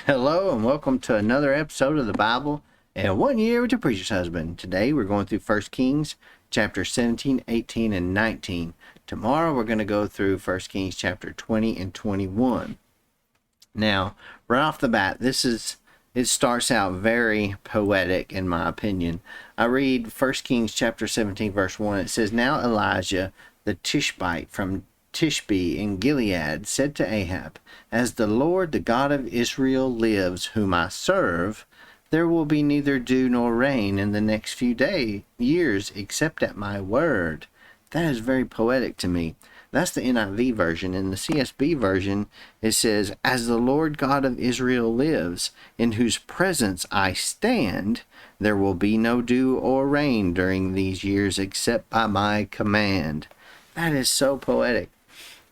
Hello and welcome to another episode of the Bible and 1 Year with the Preacher's Husband. Today we're going through 1 Kings chapter 17, 18, and 19. Tomorrow we're going to go through 1 Kings chapter 20 and 21. Now, right off the bat, it starts out very poetic in my opinion. I read 1 Kings chapter 17 verse 1. It says, "Now Elijah the Tishbite from Tishbe in Gilead said to Ahab, As the Lord, the God of Israel lives, whom I serve, there will be neither dew nor rain in the next few years, except at my word." That is very poetic to me. That's the NIV version. In the CSB version, it says, "As the Lord God of Israel lives, in whose presence I stand, there will be no dew or rain during these years except by my command." That is so poetic.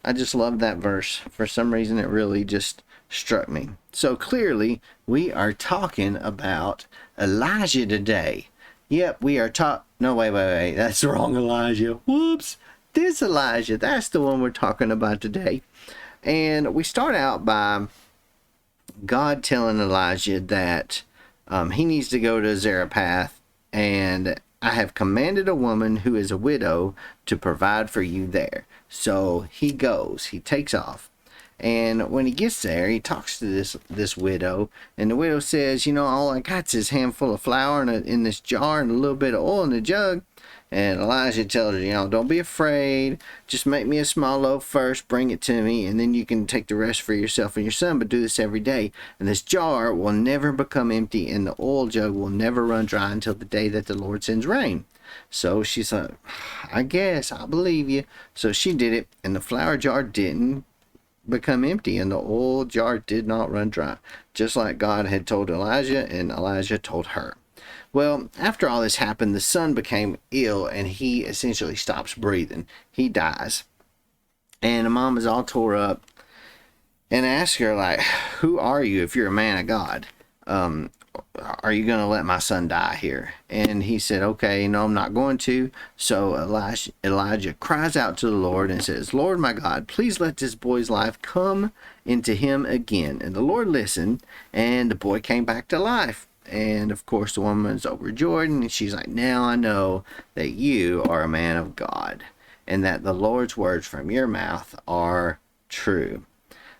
I just love that verse. For some reason, it really just struck me. So clearly, we are talking about Elijah today. Yep, we are no, wait. That's the wrong Elijah. Whoops. This Elijah. That's the one we're talking about today. And we start out by God telling Elijah that he needs to go to Zarephath, and "I have commanded a woman who is a widow to provide for you there." So he goes, he takes off. And when he gets there, he talks to this widow, and the widow says, "All I got's this handful of flour in this jar and a little bit of oil in the jug." And Elijah tells her, "Don't be afraid. Just make me a small loaf first, bring it to me, and then you can take the rest for yourself and your son, but do this every day. And this jar will never become empty, and the oil jug will never run dry until the day that the Lord sends rain." So she's like, "I guess, I believe you." So she did it, and the flour jar didn't become empty, and the oil jar did not run dry, just like God had told Elijah, and Elijah told her. Well, after all this happened, the son became ill, and he essentially stops breathing. He dies. And the mom is all tore up and asks her, like, "Who are you if you're a man of God? Are you going to let my son die here?" And he said, "Okay, no, I'm not going to." So Elijah cries out to the Lord and says, "Lord my God, please let this boy's life come into him again." And the Lord listened, and the boy came back to life. And of course the woman's overjoyed, and she's like, "Now I know that you are a man of God, and that the Lord's words from your mouth are true."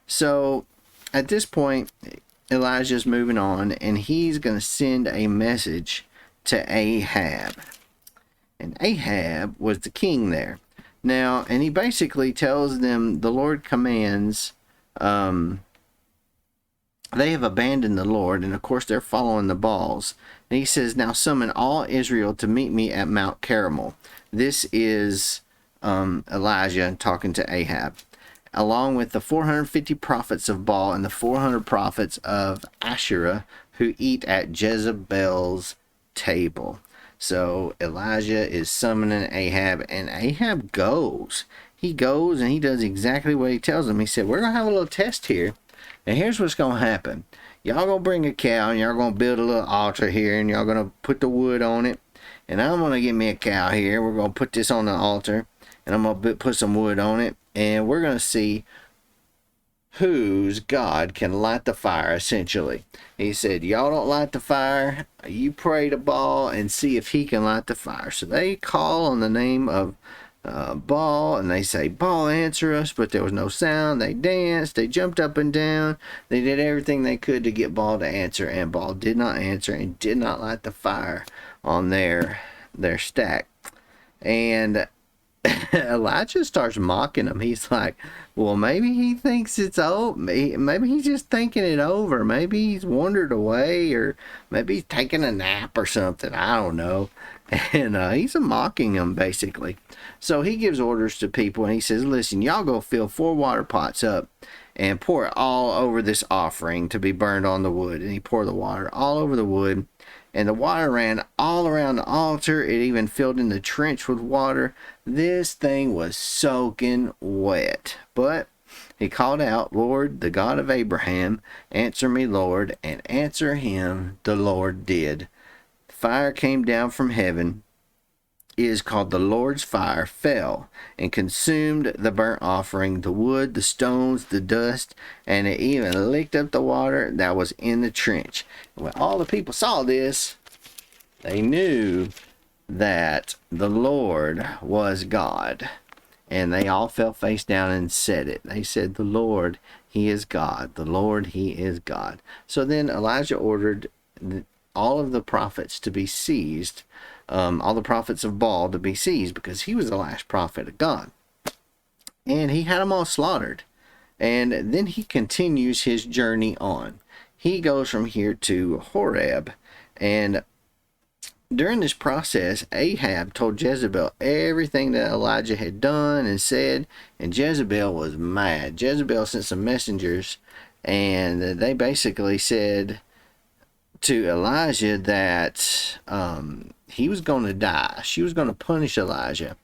So at this point, Elijah's moving on, and he's going to send a message to Ahab. And Ahab was the king there. Now, and he basically tells them the Lord commands, they have abandoned the Lord, and of course they're following the Baals. And he says, "Now summon all Israel to meet me at Mount Carmel." This is Elijah talking to Ahab, "along with the 450 prophets of Baal and the 400 prophets of Asherah who eat at Jezebel's table." So Elijah is summoning Ahab, and Ahab goes. He goes and he does exactly what he tells him. He said, "We're going to have a little test here. And here's what's going to happen. Y'all going to bring a cow, and y'all going to build a little altar here, and y'all going to put the wood on it. And I'm going to get me a cow here. We're going to put this on the altar, and I'm going to put some wood on it. And we're going to see whose God can light the fire," essentially. He said, "Y'all don't light the fire. You pray to Baal and see if he can light the fire." So they call on the name of Baal, and they say, "Baal, answer us," but there was no sound. They danced, they jumped up and down, they did everything they could to get Baal to answer, and Baal did not answer and did not light the fire on their stack. And Elijah starts mocking him. He's like, "Well, maybe he thinks it's over. Maybe he's just thinking it over. Maybe he's wandered away, or maybe he's taking a nap or something. I don't know." And he's mocking them, basically. So he gives orders to people, and he says, "Listen, y'all go fill 4 water pots up and pour it all over this offering to be burned on the wood." And he poured the water all over the wood, and the water ran all around the altar. It even filled in the trench with water. This thing was soaking wet. But he called out, "Lord, the God of Abraham, answer me, Lord," and answer him the Lord did. Fire came down from heaven is called the Lord's fire, fell and consumed the burnt offering, the wood, the stones, the dust, and it even licked up the water that was in the trench. When all the people saw this, they knew that the Lord was God. And they all fell face down and said it. They said, the Lord, he is God. The Lord, he is God. So then Elijah ordered all of the prophets to be seized, all the prophets of Baal to be seized, because he was the last prophet of God. And he had them all slaughtered. And then he continues his journey on. He goes from here to Horeb, and during this process, Ahab told Jezebel everything that Elijah had done and said, and Jezebel was mad. Jezebel sent some messengers, and they basically said to Elijah that he was going to die. She was going to punish Elijah.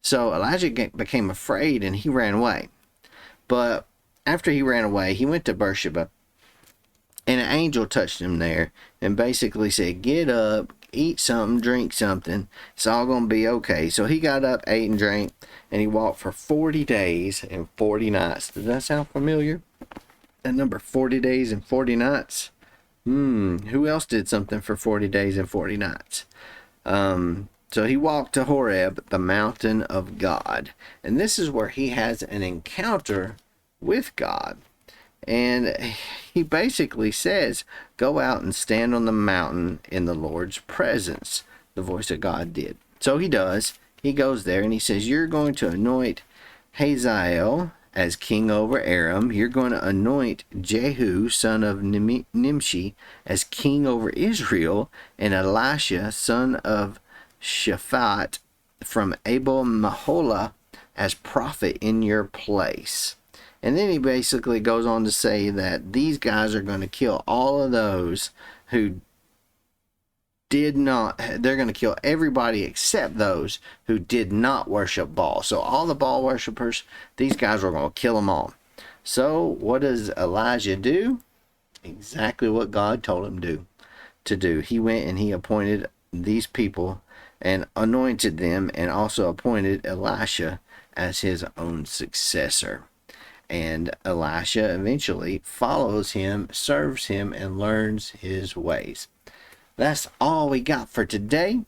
So Elijah became afraid, and he ran away. But after he ran away, he went to Beersheba, and an angel touched him there and basically said, get up, eat something, drink something. It's all going to be okay. So he got up, ate and drank, and he walked for 40 days and 40 nights. Does that sound familiar? That number, 40 days and 40 nights? Who else did something for 40 days and 40 nights? So he walked to Horeb, the mountain of God. And this is where he has an encounter with God. And he basically says, go out and stand on the mountain in the Lord's presence. The voice of God did. So he does. He goes there and he says, you're going to anoint Hazael as king over Aram. You're going to anoint Jehu, son of Nimshi, as king over Israel. And Elisha, son of Shaphat, from Abel Maholah, as prophet in your place. And then he basically goes on to say that these guys are going to kill all of those who did not, they're going to kill everybody except those who did not worship Baal. So all the Baal worshipers, these guys are going to kill them all. So what does Elijah do? Exactly what God told him to do. He went and he appointed these people and anointed them, and also appointed Elisha as his own successor. And Elisha eventually follows him, serves him, and learns his ways. That's all we got for today.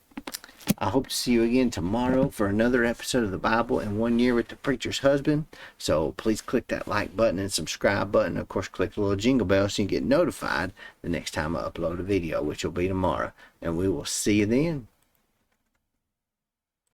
I hope to see you again tomorrow for another episode of the Bible in 1 Year with the Preacher's Husband. So please click that like button and subscribe button. Of course, click the little jingle bell so you get notified the next time I upload a video, which will be tomorrow. And we will see you then.